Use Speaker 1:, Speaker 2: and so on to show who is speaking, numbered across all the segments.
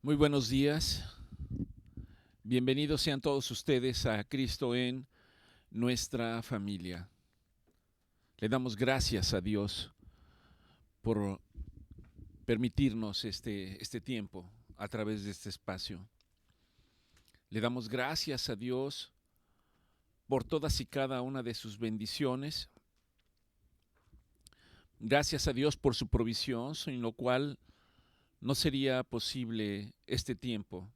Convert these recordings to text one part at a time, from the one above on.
Speaker 1: Muy buenos días. Bienvenidos sean todos ustedes a Cristo en nuestra familia. Le damos gracias a Dios por permitirnos este tiempo a través de este espacio. Le damos gracias a Dios por todas y cada una de sus bendiciones. Gracias a Dios por su provisión, sin lo cual no sería posible este tiempo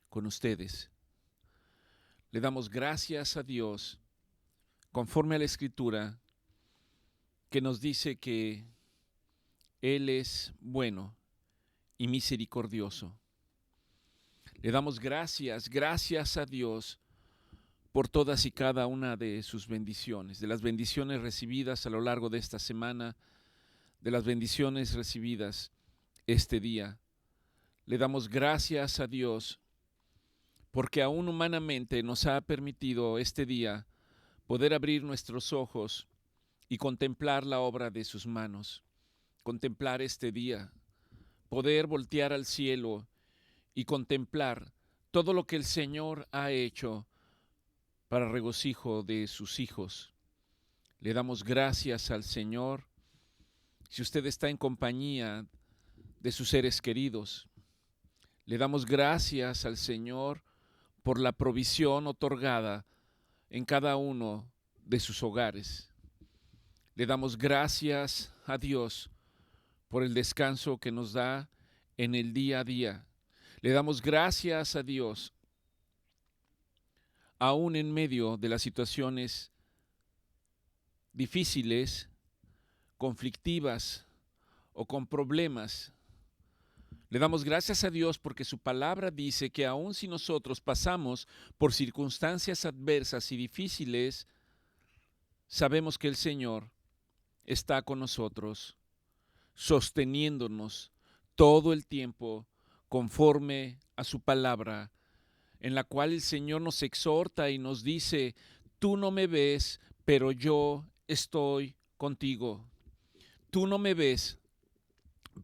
Speaker 1: con ustedes. Le damos gracias a Dios conforme a la Escritura que nos dice que Él es bueno y misericordioso. Le damos gracias a Dios por todas y cada una de sus bendiciones, de las bendiciones recibidas a lo largo de esta semana, de las bendiciones recibidas este día. Le damos gracias a Dios porque aún humanamente nos ha permitido este día poder abrir nuestros ojos y contemplar la obra de sus manos, contemplar este día, poder voltear al cielo y contemplar todo lo que el Señor ha hecho para regocijo de sus hijos. Le damos gracias al Señor. Si usted está en compañía de sus seres queridos, le damos gracias al Señor por la provisión otorgada en cada uno de sus hogares. Le damos gracias a Dios por el descanso que nos da en el día a día. Le damos gracias a Dios aún en medio de las situaciones difíciles, conflictivas o con problemas. Le damos gracias a Dios porque su palabra dice que aun si nosotros pasamos por circunstancias adversas y difíciles, sabemos que el Señor está con nosotros, sosteniéndonos todo el tiempo conforme a su palabra, en la cual el Señor nos exhorta y nos dice: tú no me ves, pero yo estoy contigo. Tú no me ves,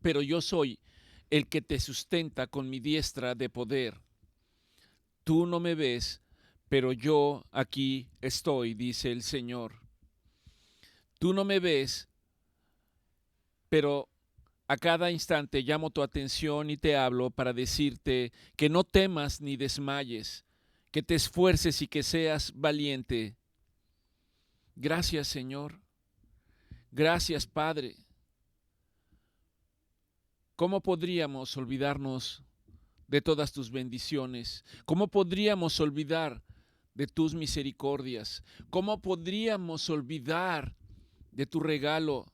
Speaker 1: pero yo soy el que te sustenta con mi diestra de poder. Tú no me ves, pero yo aquí estoy, dice el Señor. Tú no me ves, pero a cada instante llamo tu atención y te hablo para decirte que no temas ni desmayes, que te esfuerces y que seas valiente. Gracias, Señor. Gracias, Padre. ¿Cómo podríamos olvidarnos de todas tus bendiciones? ¿Cómo podríamos olvidar de tus misericordias? ¿Cómo podríamos olvidar de tu regalo?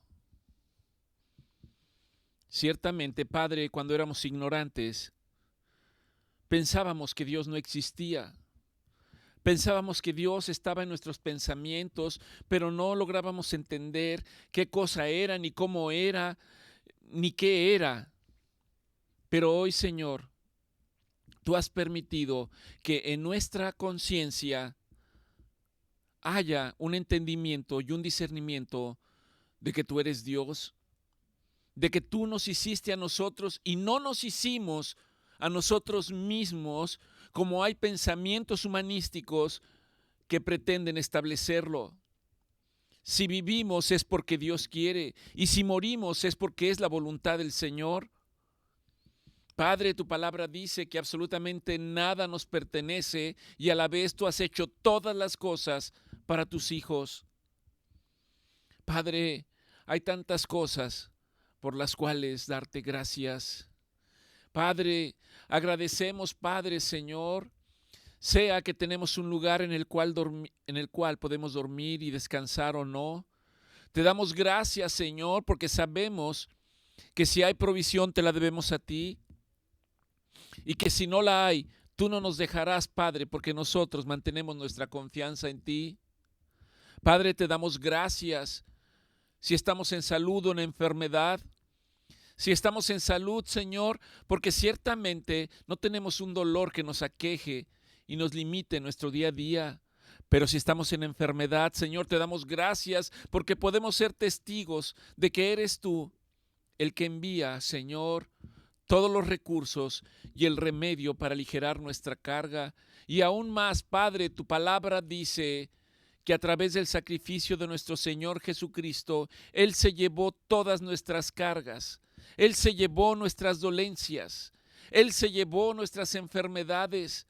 Speaker 1: Ciertamente, Padre, cuando éramos ignorantes, pensábamos que Dios no existía. Pensábamos que Dios estaba en nuestros pensamientos, pero no lográbamos entender qué cosa era, ni cómo era, ni qué era. Pero hoy, Señor, tú has permitido que en nuestra conciencia haya un entendimiento y un discernimiento de que tú eres Dios, de que tú nos hiciste a nosotros y no nos hicimos a nosotros mismos, como hay pensamientos humanísticos que pretenden establecerlo. Si vivimos es porque Dios quiere, y si morimos es porque es la voluntad del Señor. Padre, tu palabra dice que absolutamente nada nos pertenece y a la vez tú has hecho todas las cosas para tus hijos. Padre, hay tantas cosas por las cuales darte gracias. Padre, agradecemos, Padre, Señor, sea que tenemos un lugar en el cual podemos dormir y descansar o no. Te damos gracias, Señor, porque sabemos que si hay provisión te la debemos a ti y que si no la hay, tú no nos dejarás, Padre, porque nosotros mantenemos nuestra confianza en ti. Padre, te damos gracias si estamos en salud o en enfermedad. Si estamos en salud, Señor, porque ciertamente no tenemos un dolor que nos aqueje y nos limite en nuestro día a día. Pero si estamos en enfermedad, Señor, te damos gracias porque podemos ser testigos de que eres tú el que envía, Señor, todos los recursos y el remedio para aligerar nuestra carga. Y aún más, Padre, tu palabra dice que a través del sacrificio de nuestro Señor Jesucristo, Él se llevó todas nuestras cargas, Él se llevó nuestras dolencias, Él se llevó nuestras enfermedades.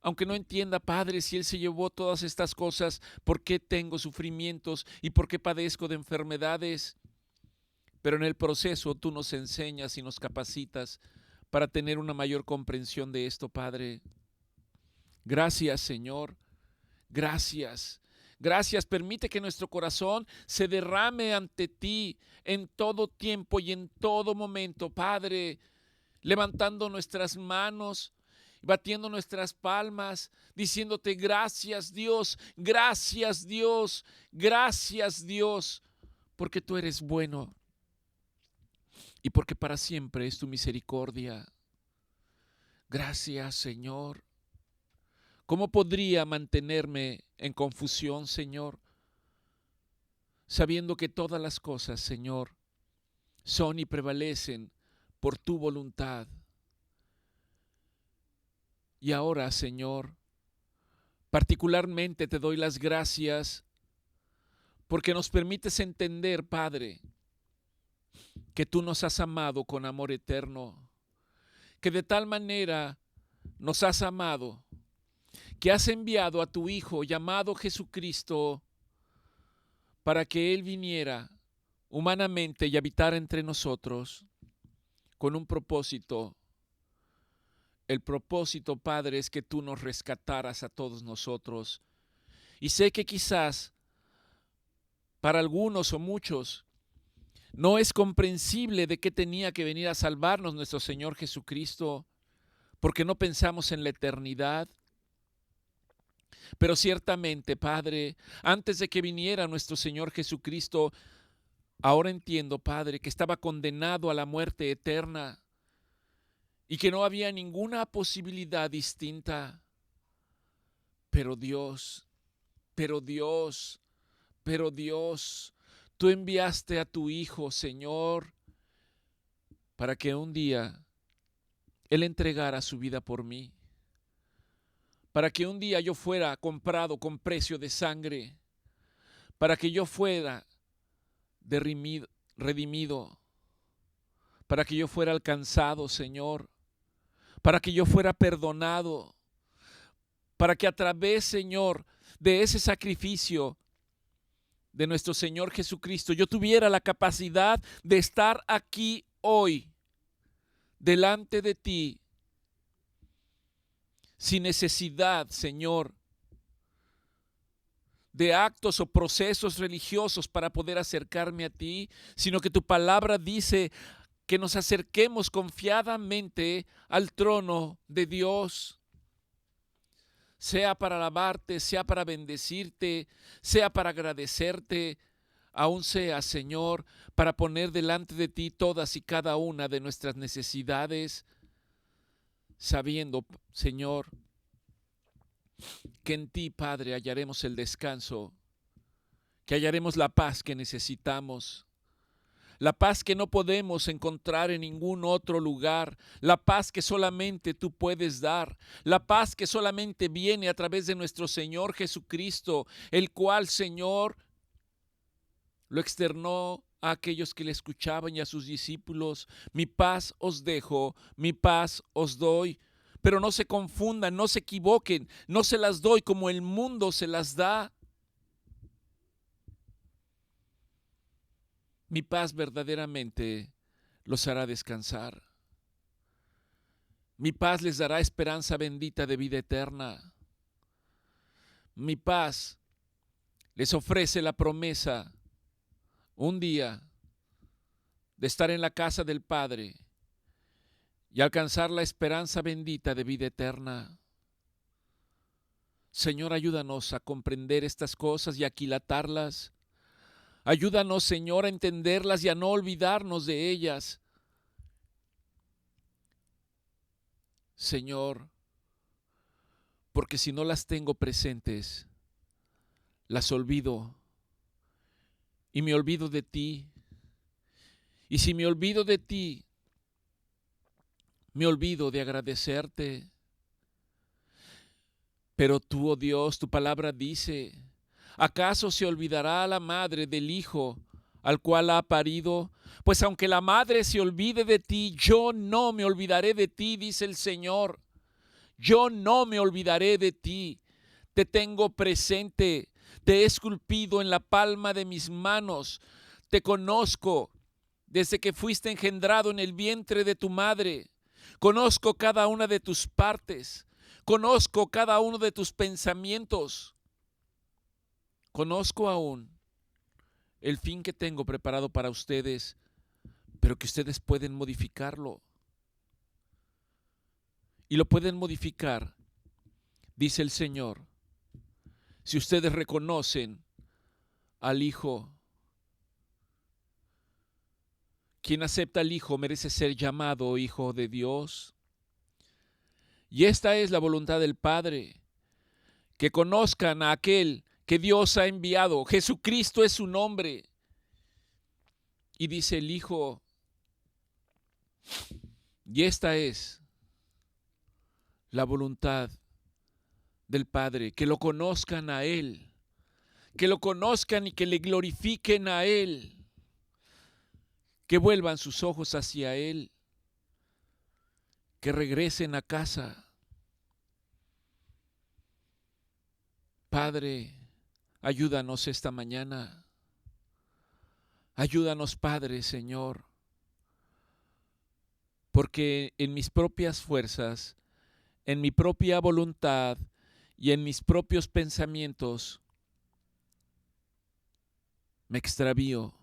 Speaker 1: Aunque no entienda, Padre, si Él se llevó todas estas cosas, ¿por qué tengo sufrimientos y por qué padezco de enfermedades? Pero en el proceso tú nos enseñas y nos capacitas para tener una mayor comprensión de esto, Padre. Gracias, Señor. Gracias. Gracias. Permite que nuestro corazón se derrame ante ti en todo tiempo y en todo momento, Padre, levantando nuestras manos, batiendo nuestras palmas, diciéndote gracias, Dios, gracias, Dios, gracias, Dios, porque tú eres bueno y porque para siempre es tu misericordia. Gracias, Señor. ¿Cómo podría mantenerme en confusión, Señor, sabiendo que todas las cosas, Señor, son y prevalecen por tu voluntad? Y ahora, Señor, particularmente te doy las gracias porque nos permites entender, Padre, que tú nos has amado con amor eterno, que de tal manera nos has amado, que has enviado a tu Hijo llamado Jesucristo para que Él viniera humanamente y habitara entre nosotros con un propósito. El propósito, Padre, es que tú nos rescataras a todos nosotros. Y sé que quizás para algunos o muchos no es comprensible de qué tenía que venir a salvarnos nuestro Señor Jesucristo, porque no pensamos en la eternidad. Pero ciertamente, Padre, antes de que viniera nuestro Señor Jesucristo, ahora entiendo, Padre, que estaba condenado a la muerte eterna y que no había ninguna posibilidad distinta. Pero Dios, pero Dios, pero Dios, tú enviaste a tu Hijo, Señor, para que un día Él entregara su vida por mí, para que un día yo fuera comprado con precio de sangre, para que yo fuera redimido, para que yo fuera alcanzado, Señor, para que yo fuera perdonado, para que a través, Señor, de ese sacrificio de nuestro Señor Jesucristo, yo tuviera la capacidad de estar aquí hoy, delante de ti, sin necesidad, Señor, de actos o procesos religiosos para poder acercarme a ti, sino que tu palabra dice que nos acerquemos confiadamente al trono de Dios, sea para alabarte, sea para bendecirte, sea para agradecerte, aún sea, Señor, para poner delante de ti todas y cada una de nuestras necesidades, sabiendo, Señor, que en ti, Padre, hallaremos el descanso, que hallaremos la paz que necesitamos, la paz que no podemos encontrar en ningún otro lugar, la paz que solamente tú puedes dar, la paz que solamente viene a través de nuestro Señor Jesucristo, el cual, Señor, lo externó a aquellos que le escuchaban y a sus discípulos. Mi paz os dejo, mi paz os doy. Pero no se confundan, no se equivoquen, no se las doy como el mundo se las da. Mi paz verdaderamente los hará descansar. Mi paz les dará esperanza bendita de vida eterna. Mi paz les ofrece la promesa un día de estar en la casa del Padre y alcanzar la esperanza bendita de vida eterna. Señor, ayúdanos a comprender estas cosas y a aquilatarlas. Ayúdanos, Señor, a entenderlas y a no olvidarnos de ellas. Señor, porque si no las tengo presentes, las olvido y me olvido de ti. Y si me olvido de ti, me olvido de agradecerte. Pero tú, oh Dios, tu palabra dice, ¿acaso se olvidará la madre del hijo al cual ha parido? Pues aunque la madre se olvide de ti, yo no me olvidaré de ti, dice el Señor. Yo no me olvidaré de ti. Te tengo presente, te he esculpido en la palma de mis manos. Te conozco desde que fuiste engendrado en el vientre de tu madre. Conozco cada una de tus partes. Conozco cada uno de tus pensamientos. Conozco aún el fin que tengo preparado para ustedes, pero que ustedes pueden modificarlo. Y lo pueden modificar, dice el Señor, si ustedes reconocen al Hijo. Quien acepta al Hijo merece ser llamado Hijo de Dios. Y esta es la voluntad del Padre, que conozcan a aquel que Dios ha enviado. Jesucristo es su nombre. Y dice el Hijo, y esta es la voluntad del Padre, que lo conozcan a Él, que lo conozcan y que le glorifiquen a Él, que vuelvan sus ojos hacia Él, que regresen a casa. Padre, ayúdanos esta mañana. Ayúdanos, Padre, Señor, porque en mis propias fuerzas, en mi propia voluntad y en mis propios pensamientos me extravío,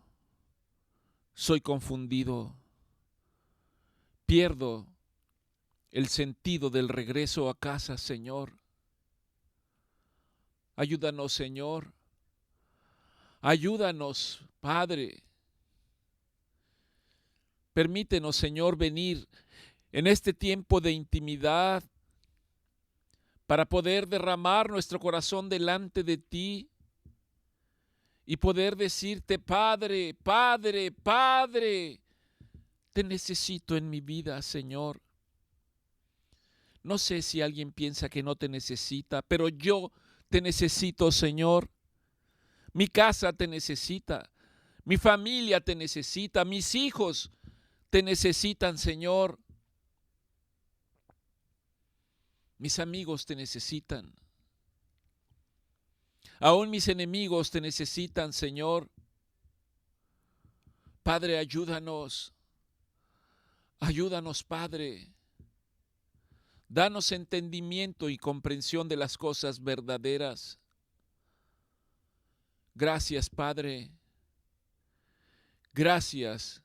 Speaker 1: soy confundido, pierdo el sentido del regreso a casa, Señor. Ayúdanos, Señor. Ayúdanos, Padre. Permítenos, Señor, venir en este tiempo de intimidad para poder derramar nuestro corazón delante de ti y poder decirte, Padre, Padre, Padre, te necesito en mi vida, Señor. No sé si alguien piensa que no te necesita, pero yo te necesito, Señor. Mi casa te necesita, mi familia te necesita, mis hijos te necesitan, Señor. Mis amigos te necesitan. Aún mis enemigos te necesitan, Señor. Padre, ayúdanos. Ayúdanos, Padre. Danos entendimiento y comprensión de las cosas verdaderas. Gracias, Padre. Gracias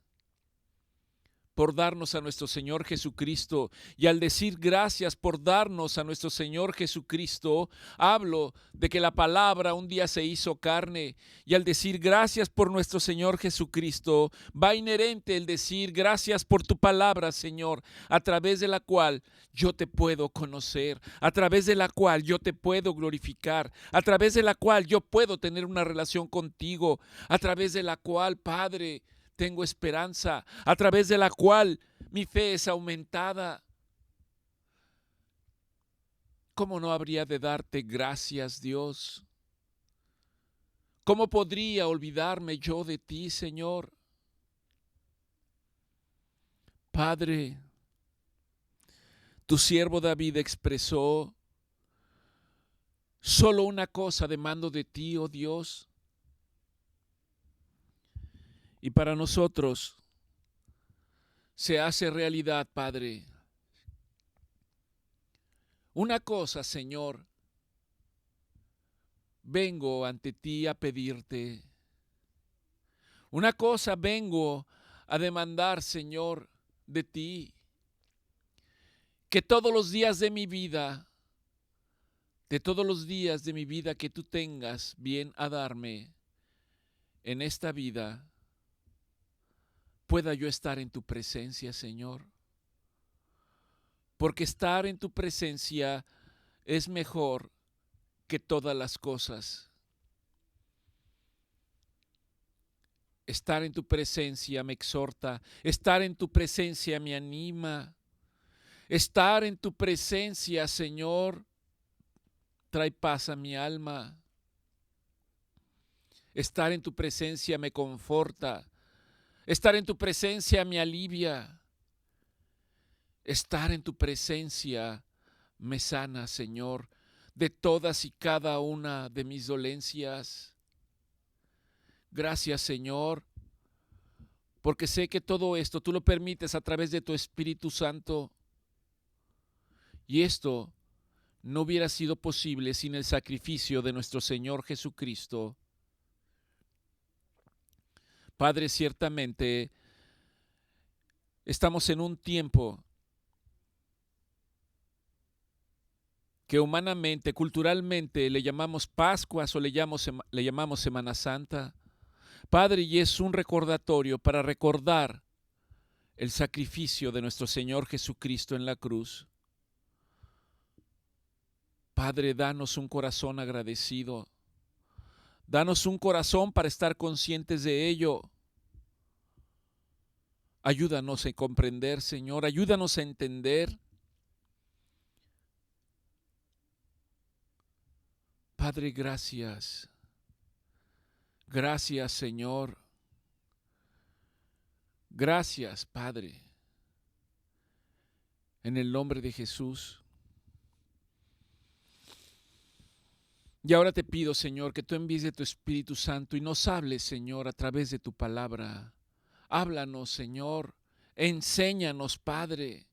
Speaker 1: por darnos a nuestro Señor Jesucristo. Y al decir gracias por darnos a nuestro Señor Jesucristo, hablo de que la palabra un día se hizo carne. Y al decir gracias por nuestro Señor Jesucristo, va inherente el decir gracias por tu palabra, Señor, a través de la cual yo te puedo conocer, a través de la cual yo te puedo glorificar, a través de la cual yo puedo tener una relación contigo, a través de la cual, Padre, tengo esperanza, a través de la cual mi fe es aumentada. ¿Cómo no habría de darte gracias, Dios? ¿Cómo podría olvidarme yo de ti, Señor? Padre, tu siervo David expresó: solo una cosa demando de ti, oh Dios. Y para nosotros se hace realidad, Padre. Una cosa, Señor, vengo ante ti a pedirte. Una cosa vengo a demandar, Señor, de ti. Que todos los días de mi vida, de todos los días de mi vida que tú tengas bien a darme en esta vida, pueda yo estar en tu presencia, Señor. Porque estar en tu presencia es mejor que todas las cosas. Estar en tu presencia me exhorta, estar en tu presencia me anima, Estar en tu presencia, Señor, trae paz a mi alma. Estar en tu presencia me conforta. Estar en tu presencia me alivia. Estar en tu presencia me sana, Señor, de todas y cada una de mis dolencias. Gracias, Señor, porque sé que todo esto tú lo permites a través de tu Espíritu Santo. Y esto no hubiera sido posible sin el sacrificio de nuestro Señor Jesucristo. Padre, ciertamente estamos en un tiempo que humanamente, culturalmente le llamamos Pascuas o le llamamos Semana Santa. Padre, y es un recordatorio para recordar el sacrificio de nuestro Señor Jesucristo en la cruz. Padre, danos un corazón agradecido. Danos un corazón para estar conscientes de ello. Ayúdanos a comprender, Señor. Ayúdanos a entender. Padre, gracias. Gracias, Señor. Gracias, Padre. En el nombre de Jesús. Y ahora te pido, Señor, que tú envíes de tu Espíritu Santo y nos hables, Señor, a través de tu palabra. Háblanos, Señor. Enséñanos, Padre.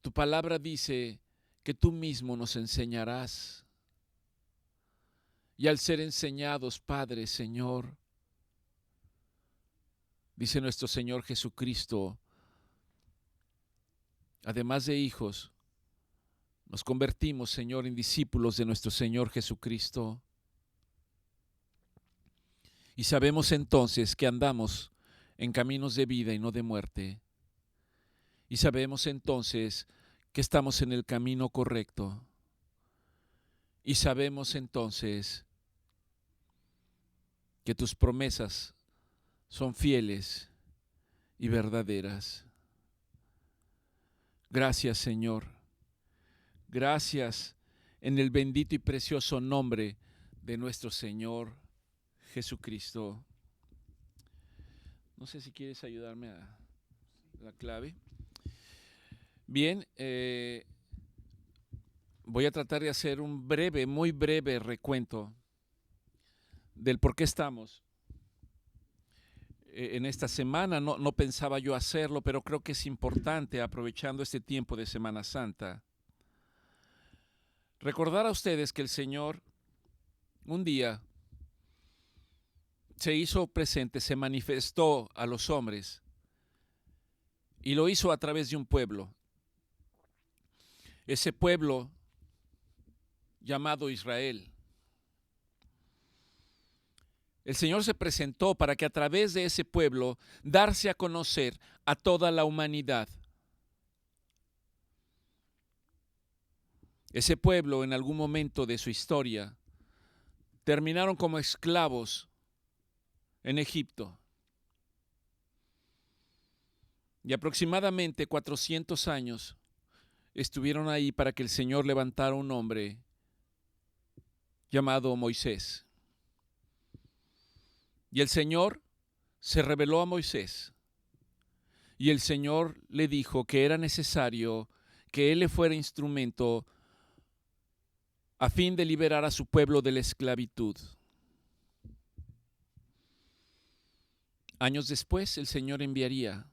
Speaker 1: Tu palabra dice que tú mismo nos enseñarás. Y al ser enseñados, Padre, Señor, dice nuestro Señor Jesucristo, además de hijos, nos convertimos, Señor, en discípulos de nuestro Señor Jesucristo. Y sabemos entonces que andamos en caminos de vida y no de muerte. Y sabemos entonces que estamos en el camino correcto. Y sabemos entonces que tus promesas son fieles y verdaderas. Gracias, Señor. Gracias en el bendito y precioso nombre de nuestro Señor Jesucristo. No sé si quieres ayudarme a la clave. Bien, voy a tratar de hacer un breve, muy breve recuento del por qué estamos en esta semana. No pensaba yo hacerlo, pero creo que es importante, aprovechando este tiempo de Semana Santa, recordar a ustedes que el Señor un día se hizo presente, se manifestó a los hombres y lo hizo a través de un pueblo. Ese pueblo llamado Israel. El Señor se presentó para que a través de ese pueblo darse a conocer a toda la humanidad. Ese pueblo en algún momento de su historia terminaron como esclavos en Egipto. Y aproximadamente 400 años estuvieron ahí para que el Señor levantara un hombre llamado Moisés. Y el Señor se reveló a Moisés. Y el Señor le dijo que era necesario que él le fuera instrumento a fin de liberar a su pueblo de la esclavitud. Años después, el Señor enviaría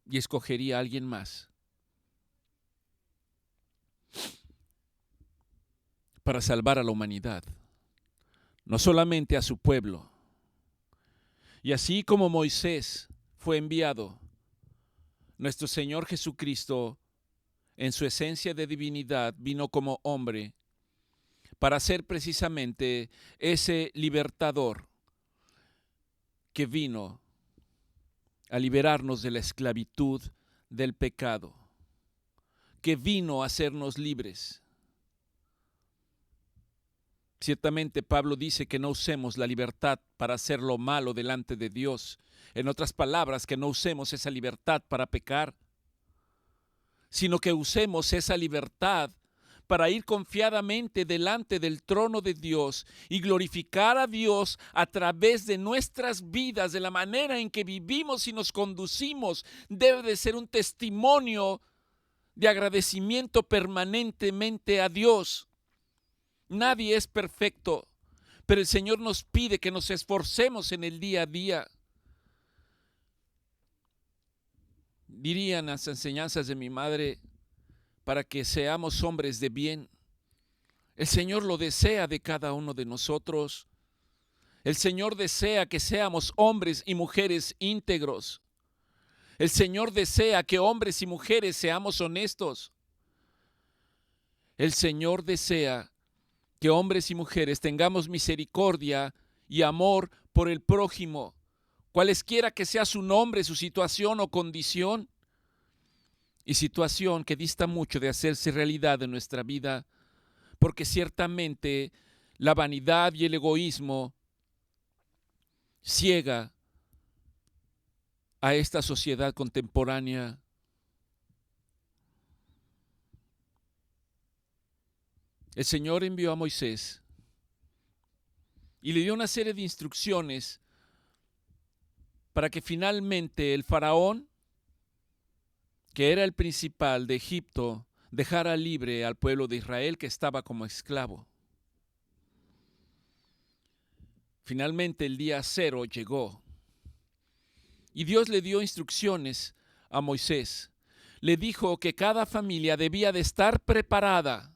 Speaker 1: y escogería a alguien más para salvar a la humanidad, no solamente a su pueblo. Y así como Moisés fue enviado, nuestro Señor Jesucristo, en su esencia de divinidad, vino como hombre para ser precisamente ese libertador que vino a liberarnos de la esclavitud del pecado, que vino a hacernos libres. Ciertamente Pablo dice que no usemos la libertad para hacer lo malo delante de Dios. En otras palabras, que no usemos esa libertad para pecar, sino que usemos esa libertad para ir confiadamente delante del trono de Dios y glorificar a Dios a través de nuestras vidas, de la manera en que vivimos y nos conducimos. Debe de ser un testimonio de agradecimiento permanentemente a Dios. Nadie es perfecto, pero el Señor nos pide que nos esforcemos en el día a día. Dirían las enseñanzas de mi madre, para que seamos hombres de bien. El Señor lo desea de cada uno de nosotros. El Señor desea que seamos hombres y mujeres íntegros. El Señor desea que hombres y mujeres seamos honestos. El Señor desea que hombres y mujeres tengamos misericordia y amor por el prójimo, cualesquiera que sea su nombre, su situación o condición, y situación que dista mucho de hacerse realidad en nuestra vida, porque ciertamente la vanidad y el egoísmo ciega a esta sociedad contemporánea. El Señor envió a Moisés y le dio una serie de instrucciones para que finalmente el faraón, que era el principal de Egipto, dejara libre al pueblo de Israel que estaba como esclavo. Finalmente el día 0 llegó y Dios le dio instrucciones a Moisés. Le dijo que cada familia debía de estar preparada,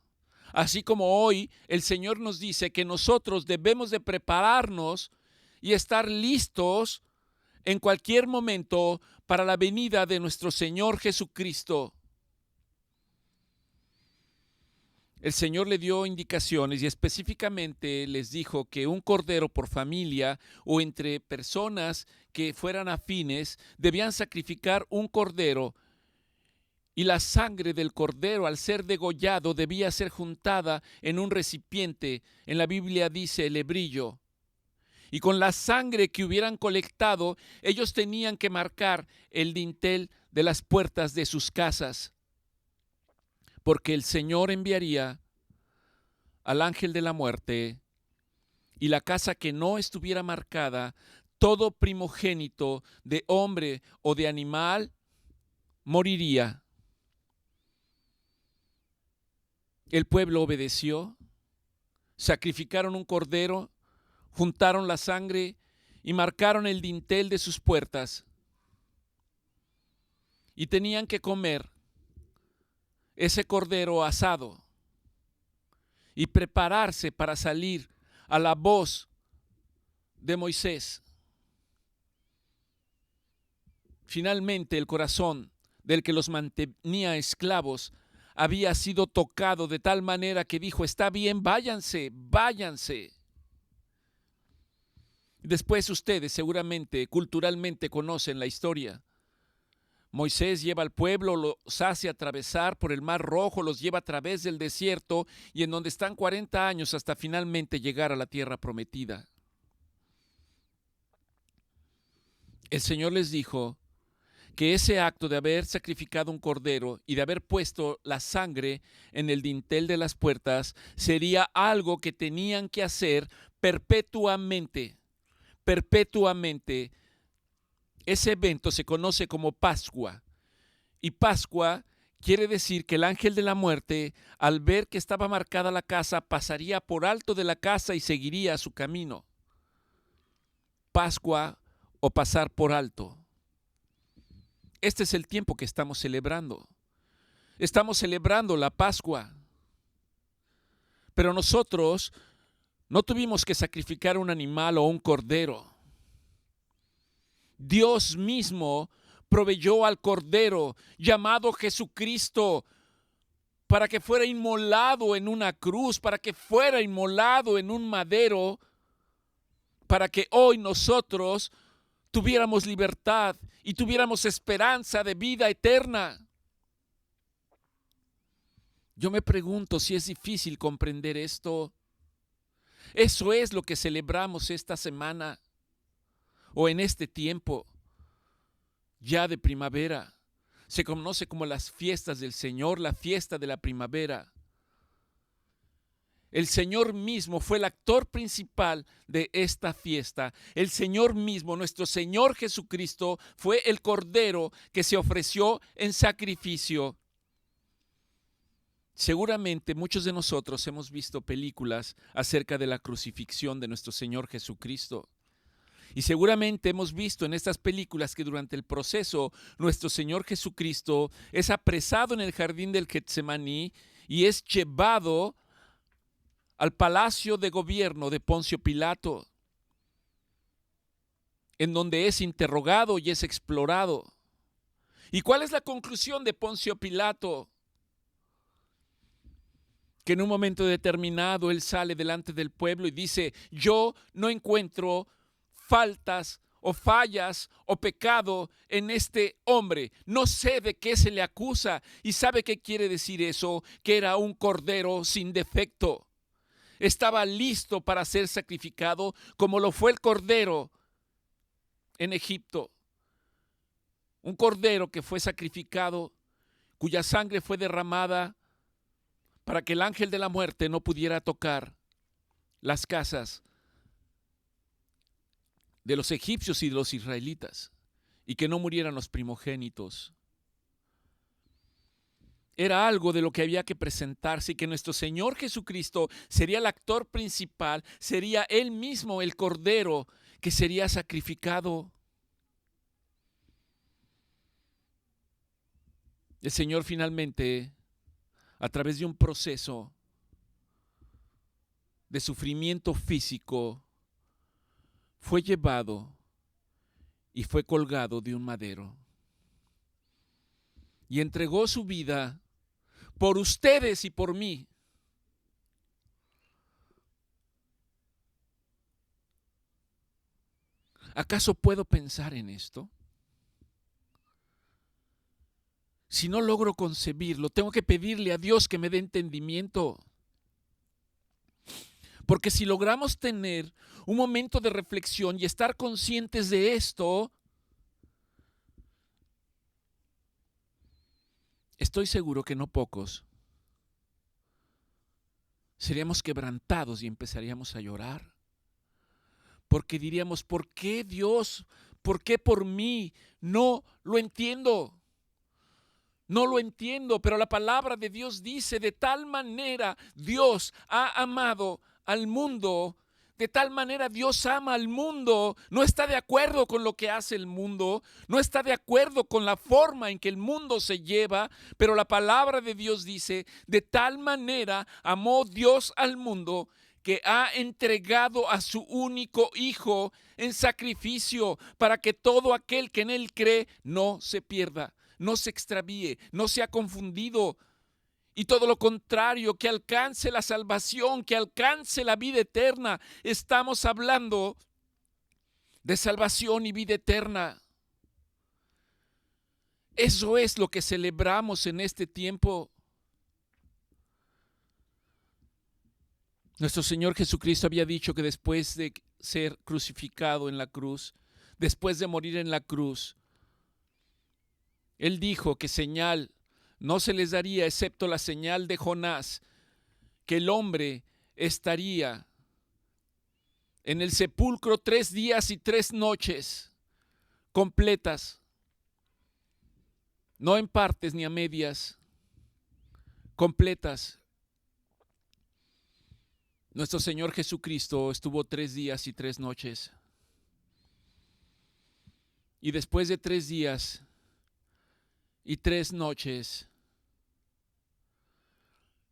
Speaker 1: así como hoy el Señor nos dice que nosotros debemos de prepararnos y estar listos en cualquier momento para la venida de nuestro Señor Jesucristo. El Señor le dio indicaciones y específicamente les dijo que un cordero por familia o entre personas que fueran afines debían sacrificar un cordero, y la sangre del cordero, al ser degollado, debía ser juntada en un recipiente. En la Biblia dice el lebrillo. Y con la sangre que hubieran colectado, ellos tenían que marcar el dintel de las puertas de sus casas, porque el Señor enviaría al ángel de la muerte, y la casa que no estuviera marcada, todo primogénito de hombre o de animal moriría. El pueblo obedeció, sacrificaron un cordero, juntaron la sangre y marcaron el dintel de sus puertas. Y tenían que comer ese cordero asado y prepararse para salir a la voz de Moisés. Finalmente el corazón del que los mantenía esclavos había sido tocado de tal manera que dijo: está bien, váyanse, váyanse. Después ustedes seguramente culturalmente conocen la historia. Moisés lleva al pueblo, los hace atravesar por el Mar Rojo, los lleva a través del desierto, y en donde están 40 años hasta finalmente llegar a la tierra prometida. El Señor les dijo que ese acto de haber sacrificado un cordero y de haber puesto la sangre en el dintel de las puertas sería algo que tenían que hacer perpetuamente. Perpetuamente. Ese evento se conoce como Pascua, y Pascua quiere decir que el ángel de la muerte, al ver que estaba marcada la casa, pasaría por alto de la casa y seguiría su camino. Pascua o pasar por alto. Este es el tiempo que estamos celebrando. Estamos celebrando la Pascua. Pero nosotros no tuvimos que sacrificar un animal o un cordero. Dios mismo proveyó al cordero llamado Jesucristo para que fuera inmolado en una cruz, para que fuera inmolado en un madero, para que hoy nosotros tuviéramos libertad y tuviéramos esperanza de vida eterna. Yo me pregunto si es difícil comprender esto. Eso es lo que celebramos esta semana o en este tiempo ya de primavera. Se conoce como las fiestas del Señor, la fiesta de la primavera. El Señor mismo fue el actor principal de esta fiesta. El Señor mismo, nuestro Señor Jesucristo, fue el Cordero que se ofreció en sacrificio. Seguramente muchos de nosotros hemos visto películas acerca de la crucifixión de nuestro Señor Jesucristo. Y seguramente hemos visto en estas películas que durante el proceso nuestro Señor Jesucristo es apresado en el jardín del Getsemaní y es llevado al palacio de gobierno de Poncio Pilato, en donde es interrogado y es explorado. ¿Y cuál es la conclusión de Poncio Pilato? Que en un momento determinado él sale delante del pueblo y dice: yo no encuentro faltas o fallas o pecado en este hombre. No sé de qué se le acusa. ¿Y sabe qué quiere decir eso? Que era un cordero sin defecto. Estaba listo para ser sacrificado como lo fue el cordero en Egipto. Un cordero que fue sacrificado, cuya sangre fue derramada para que el ángel de la muerte no pudiera tocar las casas de los egipcios y de los israelitas, y que no murieran los primogénitos. Era algo de lo que había que presentarse, y que nuestro Señor Jesucristo sería el actor principal, sería Él mismo el Cordero que sería sacrificado. El Señor finalmente, a través de un proceso de sufrimiento físico, fue llevado y fue colgado de un madero. Y entregó su vida por ustedes y por mí. ¿Acaso puedo pensar en esto? Si no logro concebirlo, tengo que pedirle a Dios que me dé entendimiento. Porque si logramos tener un momento de reflexión y estar conscientes de esto, estoy seguro que no pocos seríamos quebrantados y empezaríamos a llorar. Porque diríamos: ¿por qué Dios? ¿Por qué por mí? No lo entiendo. No lo entiendo, pero la palabra de Dios dice: de tal manera Dios ha amado al mundo, de tal manera Dios ama al mundo. No está de acuerdo con lo que hace el mundo, no está de acuerdo con la forma en que el mundo se lleva, pero la palabra de Dios dice: de tal manera amó Dios al mundo que ha entregado a su único Hijo en sacrificio, para que todo aquel que en Él cree no se pierda, no se extravíe, no sea confundido, y todo lo contrario, que alcance la salvación, que alcance la vida eterna. Estamos hablando de salvación y vida eterna. Eso es lo que celebramos en este tiempo. Nuestro Señor Jesucristo había dicho que después de ser crucificado en la cruz, después de morir en la cruz, Él dijo que señal no se les daría excepto la señal de Jonás, que el hombre estaría en el sepulcro 3 días y 3 noches completas, no en partes ni a medias, completas. Nuestro Señor Jesucristo estuvo 3 días y 3 noches. Y después de 3 días y 3 noches,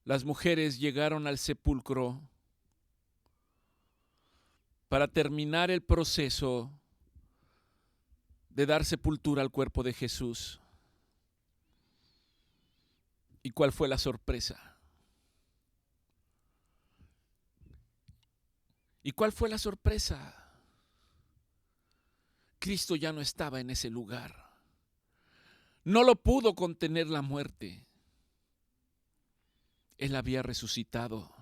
Speaker 1: las mujeres llegaron al sepulcro para terminar el proceso de dar sepultura al cuerpo de Jesús. ¿Y cuál fue la sorpresa? ¿Y cuál fue la sorpresa? Cristo ya no estaba en ese lugar. No lo pudo contener la muerte. Él había resucitado.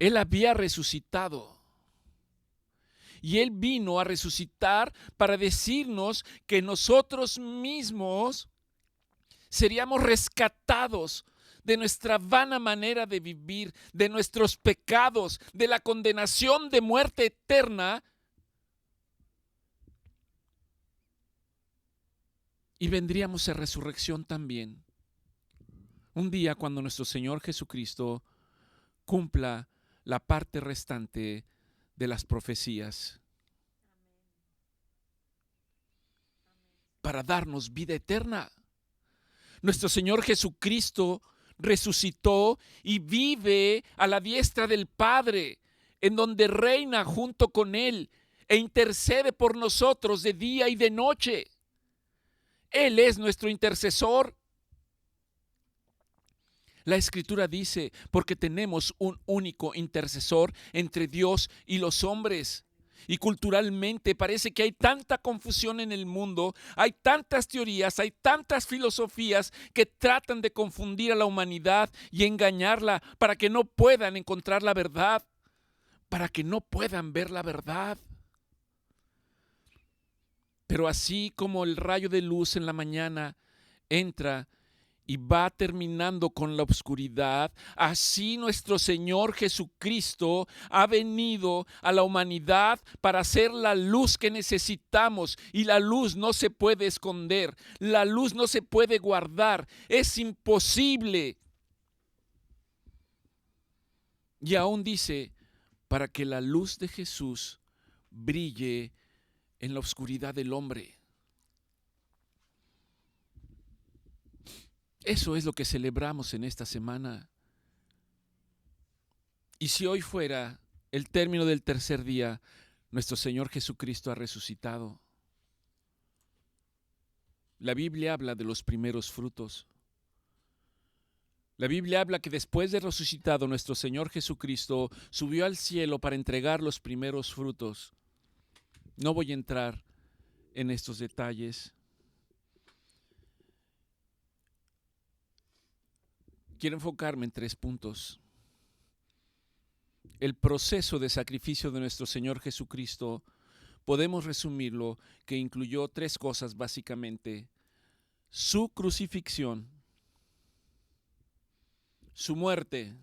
Speaker 1: Él había resucitado. Y Él vino a resucitar para decirnos que nosotros mismos seríamos rescatados de nuestra vana manera de vivir, de nuestros pecados, de la condenación de muerte eterna, y vendríamos a resurrección también. Un día cuando nuestro Señor Jesucristo cumpla la parte restante de las profecías para darnos vida eterna. Nuestro Señor Jesucristo resucitó y vive a la diestra del Padre, en donde reina junto con Él e intercede por nosotros de día y de noche. Él es nuestro intercesor. La Escritura dice, porque tenemos un único intercesor entre Dios y los hombres. Y culturalmente parece que hay tanta confusión en el mundo, hay tantas teorías, hay tantas filosofías que tratan de confundir a la humanidad y engañarla para que no puedan encontrar la verdad, para que no puedan ver la verdad. Pero así como el rayo de luz en la mañana entra y va terminando con la oscuridad, así nuestro Señor Jesucristo ha venido a la humanidad para ser la luz que necesitamos, y la luz no se puede esconder, la luz no se puede guardar, es imposible. Y aún dice, para que la luz de Jesús brille en la oscuridad del hombre. Eso es lo que celebramos en esta semana. Y si hoy fuera el término del tercer día, nuestro Señor Jesucristo ha resucitado. La Biblia habla de los primeros frutos. La Biblia habla que después de resucitado, nuestro Señor Jesucristo subió al cielo para entregar los primeros frutos. No voy a entrar en estos detalles. Quiero enfocarme en 3 puntos. El proceso de sacrificio de nuestro Señor Jesucristo, podemos resumirlo que incluyó 3 cosas básicamente: su crucifixión, su muerte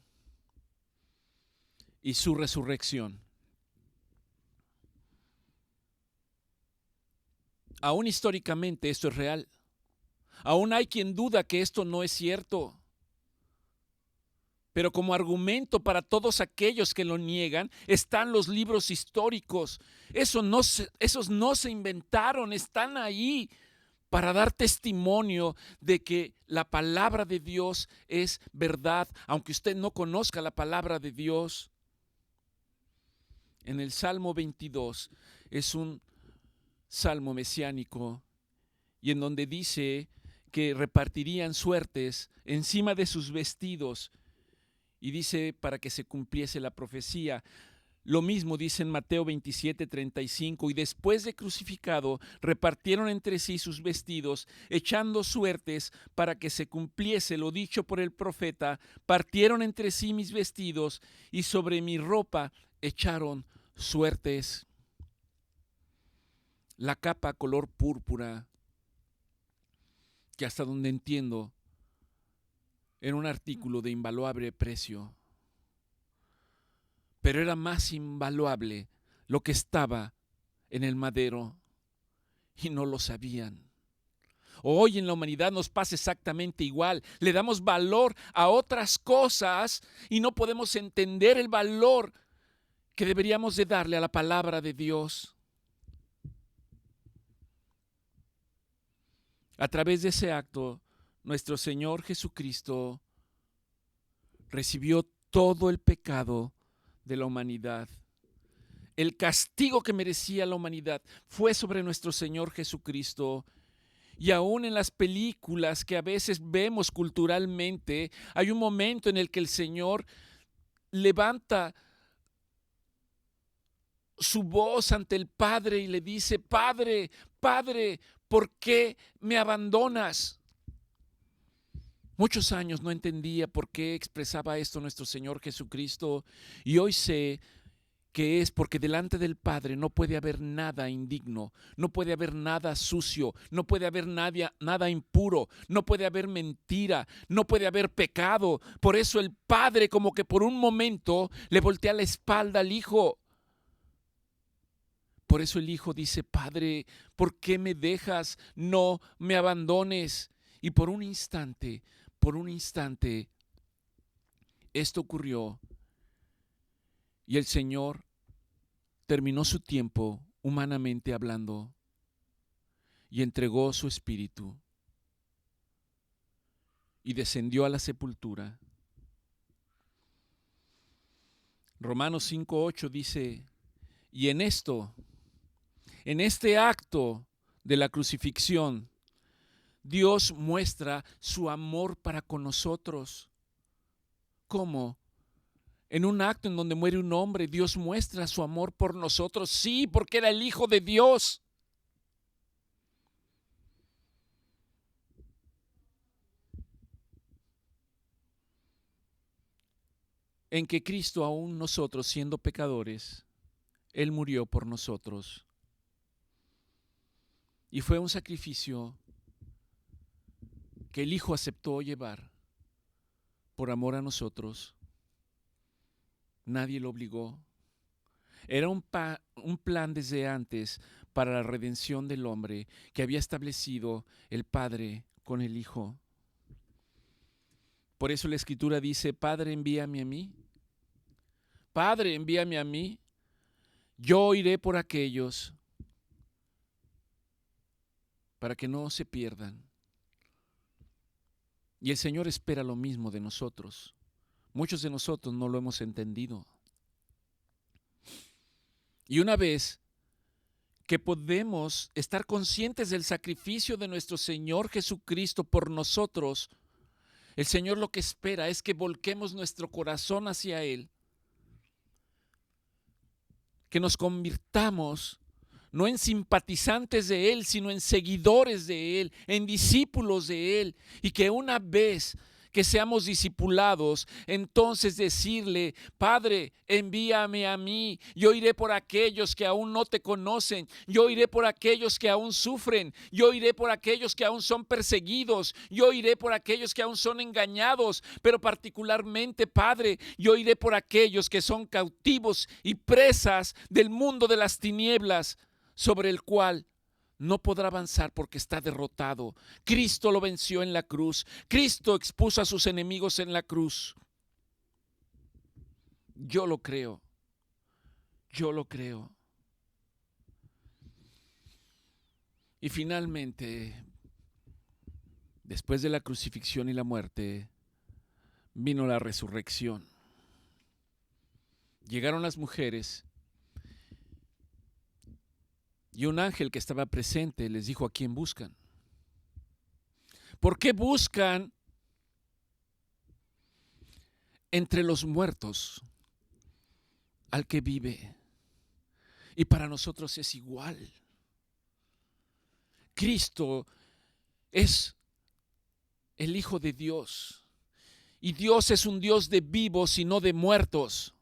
Speaker 1: y su resurrección. Aún históricamente esto es real. Aún hay quien duda que esto no es cierto. Pero como argumento para todos aquellos que lo niegan están los libros históricos. Esos no se inventaron, están ahí para dar testimonio de que la palabra de Dios es verdad, aunque usted no conozca la palabra de Dios. En el Salmo 22 es un salmo mesiánico, y en donde dice que repartirían suertes encima de sus vestidos, y dice para que se cumpliese la profecía. Lo mismo dice en Mateo 27:35, y después de crucificado repartieron entre sí sus vestidos, echando suertes para que se cumpliese lo dicho por el profeta: partieron entre sí mis vestidos y sobre mi ropa echaron suertes. La capa color púrpura, que hasta donde entiendo era un artículo de invaluable precio, pero era más invaluable lo que estaba en el madero, y no lo sabían. Hoy en la humanidad nos pasa exactamente igual. Le damos valor a otras cosas y no podemos entender el valor que deberíamos de darle a la palabra de Dios. A través de ese acto, nuestro Señor Jesucristo recibió todo el pecado de la humanidad. El castigo que merecía la humanidad fue sobre nuestro Señor Jesucristo. Y aún en las películas que a veces vemos culturalmente, hay un momento en el que el Señor levanta su voz ante el Padre y le dice: Padre, Padre, ¿por qué me abandonas? Muchos años no entendía por qué expresaba esto nuestro Señor Jesucristo, y hoy sé que es porque delante del Padre no puede haber nada indigno, no puede haber nada sucio, no puede haber nada impuro, no puede haber mentira, no puede haber pecado. Por eso el Padre como que por un momento le voltea la espalda al Hijo. Por eso el Hijo dice: Padre, ¿por qué me dejas? No me abandones. Y por un instante, esto ocurrió. Y el Señor terminó su tiempo humanamente hablando y entregó su espíritu y descendió a la sepultura. Romanos 5:8 dice: y en este acto de la crucifixión, Dios muestra su amor para con nosotros. ¿Cómo? En un acto en donde muere un hombre, Dios muestra su amor por nosotros. Sí, porque era el Hijo de Dios. En que Cristo, aún nosotros siendo pecadores, Él murió por nosotros. Y fue un sacrificio que el Hijo aceptó llevar por amor a nosotros. Nadie lo obligó. Era un plan desde antes para la redención del hombre que había establecido el Padre con el Hijo. Por eso la Escritura dice: Padre, envíame a mí. Padre, envíame a mí. Yo iré por aquellos para que no se pierdan. Y el Señor espera lo mismo de nosotros. Muchos de nosotros no lo hemos entendido. Y una vez que podemos estar conscientes del sacrificio de nuestro Señor Jesucristo por nosotros, el Señor lo que espera es que volquemos nuestro corazón hacia Él, que nos convirtamos no en simpatizantes de Él, sino en seguidores de Él, en discípulos de Él, y que una vez que seamos discipulados, entonces decirle: Padre, envíame a mí. Yo iré por aquellos que aún no te conocen. Yo iré por aquellos que aún sufren. Yo iré por aquellos que aún son perseguidos. Yo iré por aquellos que aún son engañados. Pero particularmente, Padre, yo iré por aquellos que son cautivos y presas del mundo de las tinieblas, sobre el cual no podrá avanzar porque está derrotado. Cristo lo venció en la cruz. Cristo expuso a sus enemigos en la cruz. Yo lo creo. Yo lo creo. Y finalmente, después de la crucifixión y la muerte, vino la resurrección. Llegaron las mujeres y un ángel que estaba presente les dijo: ¿a quién buscan? ¿Por qué buscan entre los muertos al que vive? Y para nosotros es igual. Cristo es el Hijo de Dios. Y Dios es un Dios de vivos y no de muertos.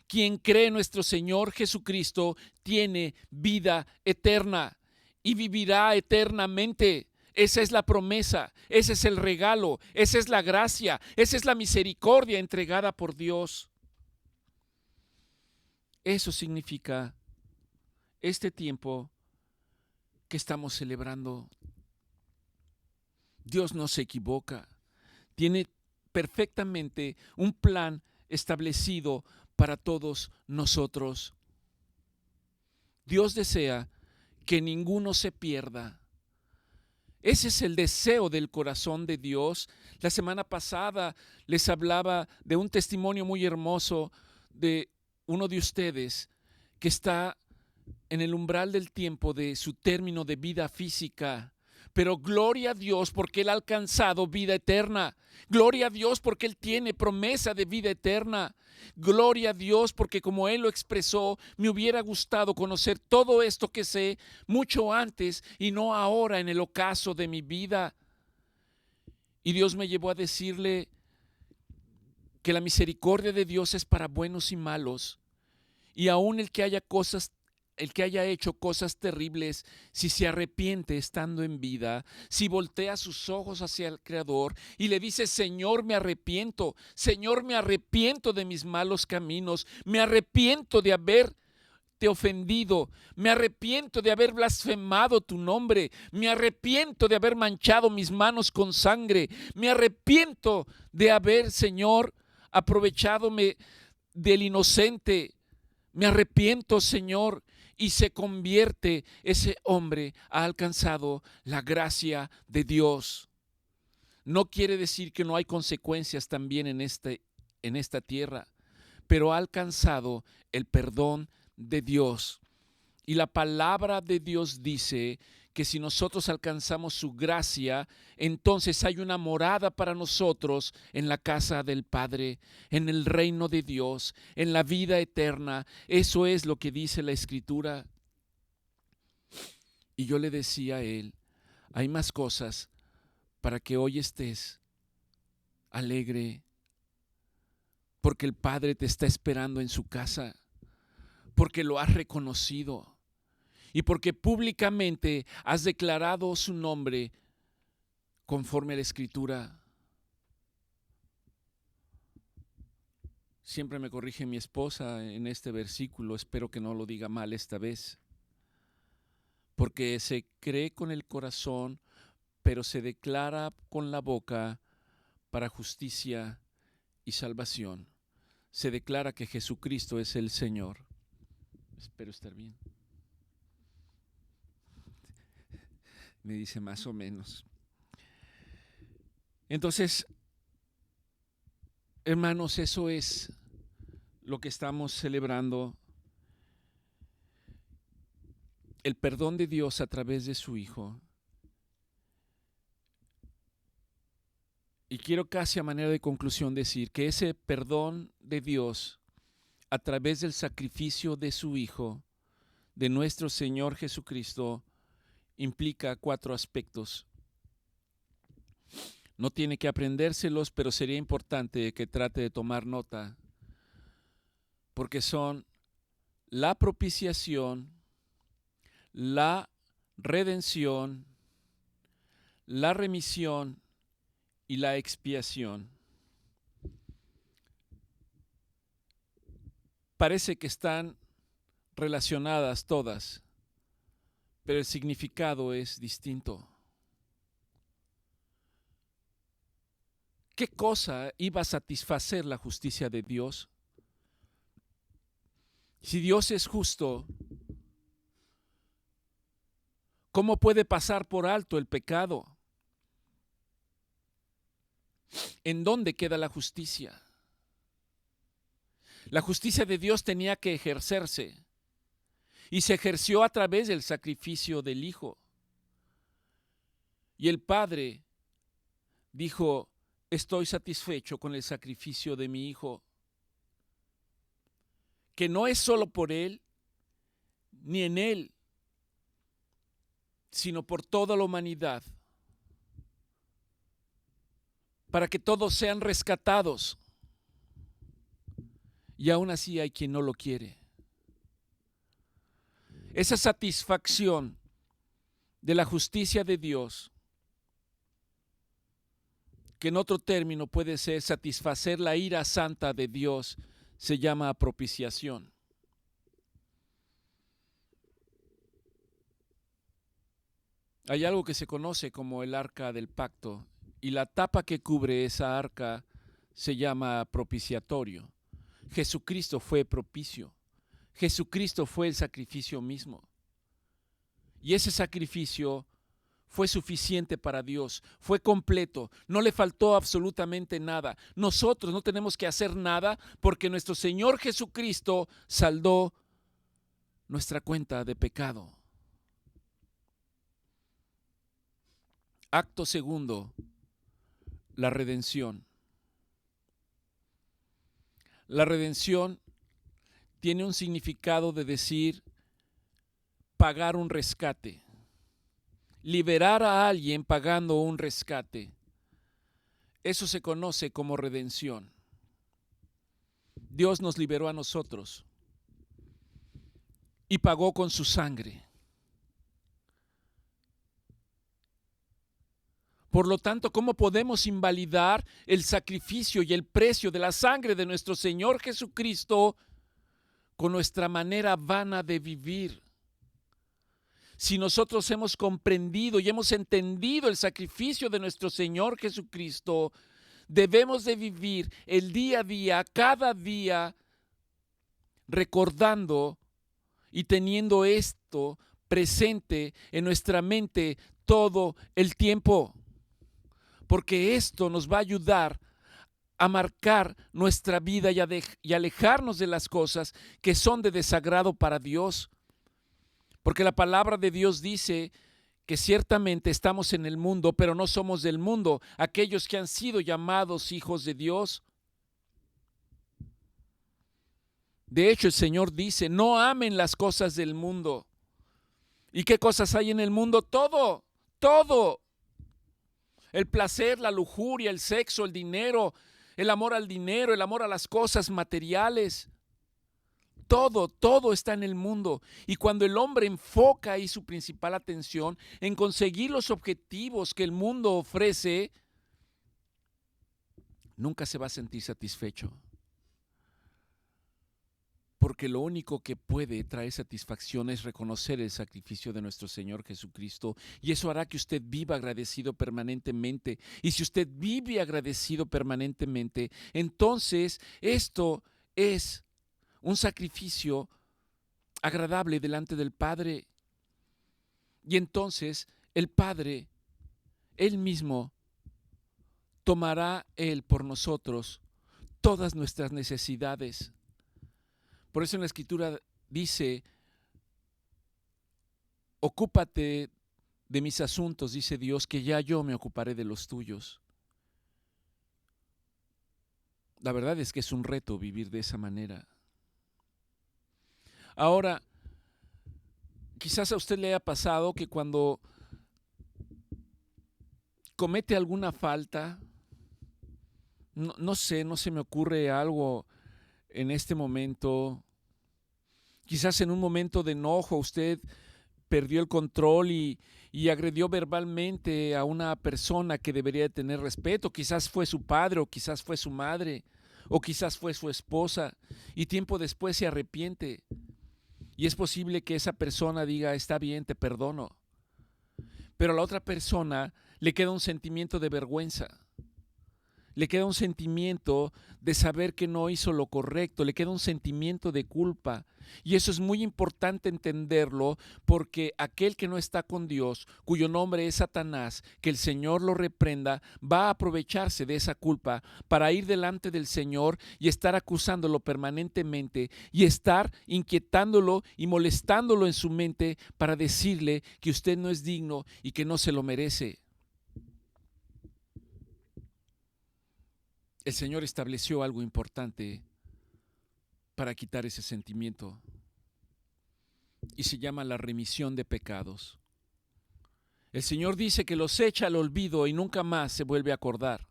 Speaker 1: Quien cree en nuestro Señor Jesucristo tiene vida eterna y vivirá eternamente. Esa es la promesa, ese es el regalo, esa es la gracia, esa es la misericordia entregada por Dios. Eso significa este tiempo que estamos celebrando. Dios no se equivoca, tiene perfectamente un plan establecido para todos nosotros. Dios desea que ninguno se pierda. Ese es el deseo del corazón de Dios. La semana pasada les hablaba de un testimonio muy hermoso de uno de ustedes que está en el umbral del tiempo de su término de vida física. Pero gloria a Dios porque Él ha alcanzado vida eterna. Gloria a Dios porque Él tiene promesa de vida eterna. Gloria a Dios porque, como Él lo expresó, me hubiera gustado conocer todo esto que sé mucho antes y no ahora en el ocaso de mi vida. Y Dios me llevó a decirle que la misericordia de Dios es para buenos y malos, Y aún el que haya hecho cosas terribles, si se arrepiente estando en vida, si voltea sus ojos hacia el Creador y le dice: Señor, me arrepiento de mis malos caminos, me arrepiento de haberte ofendido, me arrepiento de haber blasfemado tu nombre, me arrepiento de haber manchado mis manos con sangre, me arrepiento de haber, Señor, aprovechadome del inocente. Me arrepiento, Señor, y se convierte, ese hombre ha alcanzado la gracia de Dios. No quiere decir que no hay consecuencias también en esta tierra, pero ha alcanzado el perdón de Dios. Y la palabra de Dios dice que si nosotros alcanzamos su gracia, entonces hay una morada para nosotros en la casa del Padre, en el reino de Dios, en la vida eterna. Eso es lo que dice la Escritura. Y yo le decía a él: hay más cosas para que hoy estés alegre, porque el Padre te está esperando en su casa, porque lo has reconocido y porque públicamente has declarado su nombre conforme a la Escritura. Siempre me corrige mi esposa en este versículo, espero que no lo diga mal esta vez. Porque se cree con el corazón, pero se declara con la boca para justicia y salvación. Se declara que Jesucristo es el Señor. Espero estar bien. Me dice más o menos. Entonces, hermanos, eso es lo que estamos celebrando. El perdón de Dios a través de su Hijo. Y quiero casi a manera de conclusión decir que ese perdón de Dios a través del sacrificio de su Hijo, de nuestro Señor Jesucristo, implica 4 aspectos. No tiene que aprendérselos, pero sería importante que trate de tomar nota, porque son la propiciación, la redención, la remisión y la expiación. Parece que están relacionadas todas, pero el significado es distinto. ¿Qué cosa iba a satisfacer la justicia de Dios? Si Dios es justo, ¿cómo puede pasar por alto el pecado? ¿En dónde queda la justicia? La justicia de Dios tenía que ejercerse y se ejerció a través del sacrificio del Hijo. Y el Padre dijo: estoy satisfecho con el sacrificio de mi Hijo, que no es solo por Él, ni en Él, sino por toda la humanidad, para que todos sean rescatados. Y aún así hay quien no lo quiere. Esa satisfacción de la justicia de Dios, que en otro término puede ser satisfacer la ira santa de Dios, se llama propiciación. Hay algo que se conoce como el arca del pacto, y la tapa que cubre esa arca se llama propiciatorio. Jesucristo fue propicio. Jesucristo fue el sacrificio mismo. Y ese sacrificio fue suficiente para Dios, fue completo, no le faltó absolutamente nada. Nosotros no tenemos que hacer nada porque nuestro Señor Jesucristo saldó nuestra cuenta de pecado. Acto segundo, la redención. La redención tiene un significado de decir pagar un rescate, liberar a alguien pagando un rescate. Eso se conoce como redención. Dios nos liberó a nosotros. y pagó con su sangre. Por lo tanto, ¿cómo podemos invalidar el sacrificio y el precio de la sangre de nuestro Señor Jesucristo con nuestra manera vana de vivir? Si nosotros hemos comprendido y hemos entendido el sacrificio de nuestro Señor Jesucristo, debemos de vivir el día a día, cada día, recordando y teniendo esto presente en nuestra mente todo el tiempo. Porque esto nos va a ayudar a marcar nuestra vida y alejarnos de las cosas que son de desagrado para Dios. Porque la palabra de Dios dice que ciertamente estamos en el mundo, pero no somos del mundo, aquellos que han sido llamados hijos de Dios. De hecho, el Señor dice, no amen las cosas del mundo. ¿Y qué cosas hay en el mundo? Todo, todo. El placer, la lujuria, el sexo, el dinero, el amor al dinero, el amor a las cosas materiales. Todo está en el mundo. Y cuando el hombre enfoca ahí su principal atención en conseguir los objetivos que el mundo ofrece, nunca se va a sentir satisfecho. Porque lo único que puede traer satisfacción es reconocer el sacrificio de nuestro Señor Jesucristo. Y eso hará que usted viva agradecido permanentemente. Y si usted vive agradecido permanentemente, entonces esto es un sacrificio agradable delante del Padre. Y entonces el Padre, Él mismo, tomará Él por nosotros todas nuestras necesidades. Por eso en la Escritura dice, ocúpate de mis asuntos, dice Dios, que ya yo me ocuparé de los tuyos. La verdad es que es un reto vivir de esa manera. Ahora, quizás a usted le haya pasado que cuando comete alguna falta, no sé, no se me ocurre algo en este momento, quizás en un momento de enojo usted perdió el control y agredió verbalmente a una persona que debería de tener respeto, quizás fue su padre o quizás fue su madre o quizás fue su esposa y tiempo después se arrepiente y es posible que esa persona diga, está bien, te perdono, pero a la otra persona le queda un sentimiento de vergüenza. Le queda un sentimiento de saber que no hizo lo correcto, le queda un sentimiento de culpa. Y eso es muy importante entenderlo porque aquel que no está con Dios, cuyo nombre es Satanás, que el Señor lo reprenda, va a aprovecharse de esa culpa para ir delante del Señor y estar acusándolo permanentemente y estar inquietándolo y molestándolo en su mente para decirle que usted no es digno y que no se lo merece. El Señor estableció algo importante para quitar ese sentimiento y se llama la remisión de pecados. El Señor dice que los echa al olvido y nunca más se vuelve a acordar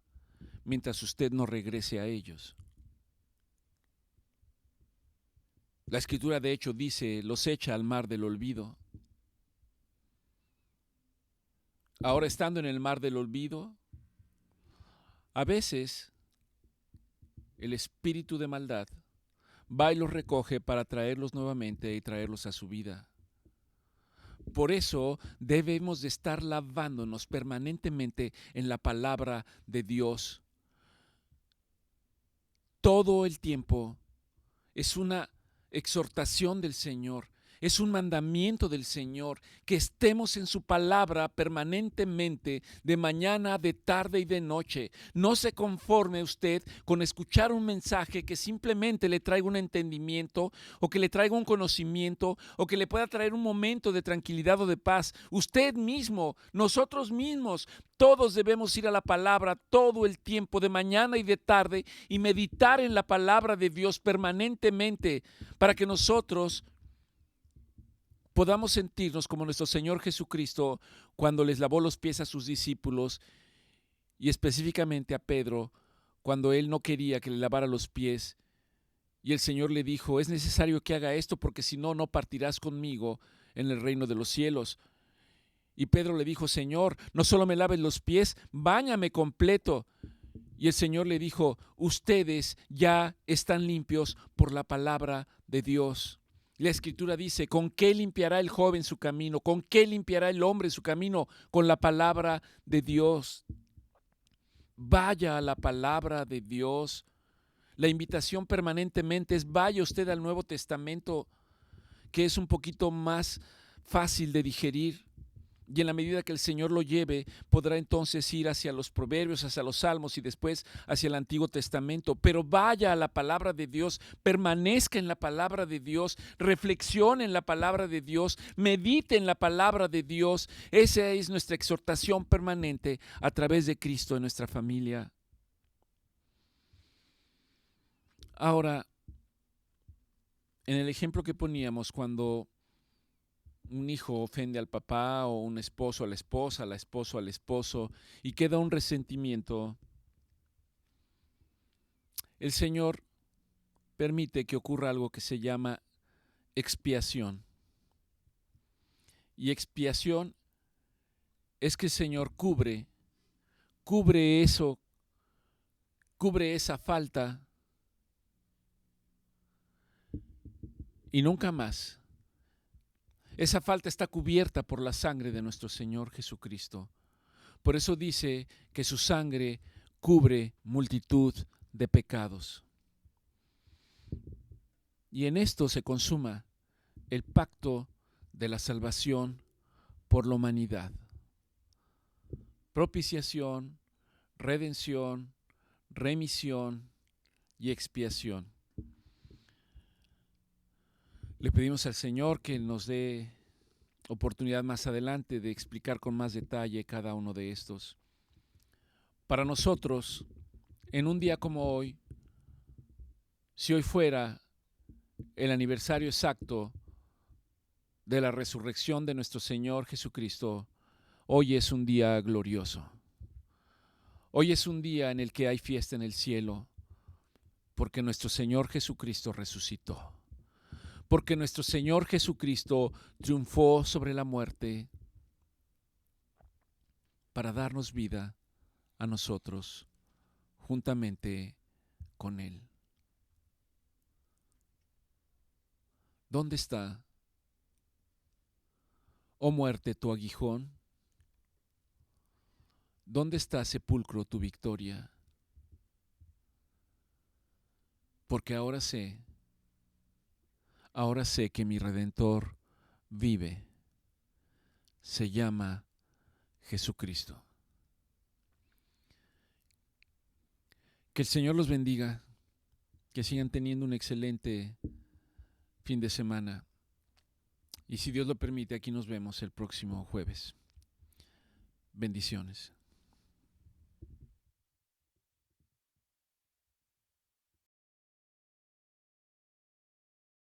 Speaker 1: mientras usted no regrese a ellos. La Escritura de hecho dice, los echa al mar del olvido. Ahora estando en el mar del olvido, a veces el espíritu de maldad va y los recoge para traerlos nuevamente y traerlos a su vida. Por eso debemos de estar lavándonos permanentemente en la palabra de Dios. Todo el tiempo es una exhortación del Señor. Es un mandamiento del Señor que estemos en su palabra permanentemente, de mañana, de tarde y de noche. No se conforme usted con escuchar un mensaje que simplemente le traiga un entendimiento o que le traiga un conocimiento o que le pueda traer un momento de tranquilidad o de paz. Usted mismo, nosotros mismos, todos debemos ir a la palabra todo el tiempo, de mañana y de tarde, y meditar en la palabra de Dios permanentemente para que nosotros podamos sentirnos como nuestro Señor Jesucristo cuando les lavó los pies a sus discípulos y específicamente a Pedro cuando él no quería que le lavara los pies Y el Señor le dijo, es necesario que haga esto porque si no, no partirás conmigo en el reino de los cielos. Y Pedro le dijo, Señor, no solo me laves los pies, báñame completo. Y el Señor le dijo, ustedes ya están limpios por la palabra de Dios. La Escritura dice, ¿con qué limpiará el joven su camino? ¿Con qué limpiará el hombre su camino? Con la palabra de Dios. Vaya a la palabra de Dios. La invitación permanentemente es, vaya usted al Nuevo Testamento, que es un poquito más fácil de digerir. Y en la medida que el Señor lo lleve, podrá entonces ir hacia los Proverbios, hacia los Salmos y después hacia el Antiguo Testamento. Pero vaya a la palabra de Dios, permanezca en la palabra de Dios, reflexione en la palabra de Dios, medite en la palabra de Dios. Esa es nuestra exhortación permanente a través de Cristo en nuestra familia. Ahora, en el ejemplo que poníamos, cuando un hijo ofende al papá o un esposo a la esposa al esposo y queda un resentimiento, el Señor permite que ocurra algo que se llama expiación. Y expiación es que el Señor cubre eso, cubre esa falta y nunca más. Esa falta está cubierta por la sangre de nuestro Señor Jesucristo. Por eso dice que su sangre cubre multitud de pecados. Y en esto se consuma el pacto de la salvación por la humanidad. Propiciación, redención, remisión y expiación. Le pedimos al Señor que nos dé oportunidad más adelante de explicar con más detalle cada uno de estos. Para nosotros, en un día como hoy, si hoy fuera el aniversario exacto de la resurrección de nuestro Señor Jesucristo, hoy es un día glorioso. Hoy es un día en el que hay fiesta en el cielo, porque nuestro Señor Jesucristo resucitó. Porque nuestro Señor Jesucristo triunfó sobre la muerte para darnos vida a nosotros juntamente con Él. ¿Dónde está, oh muerte, tu aguijón? ¿Dónde está, sepulcro, tu victoria? Porque ahora sé que mi Redentor vive. Se llama Jesucristo. Que el Señor los bendiga, que sigan teniendo un excelente fin de semana. Y si Dios lo permite, aquí nos vemos el próximo jueves. Bendiciones.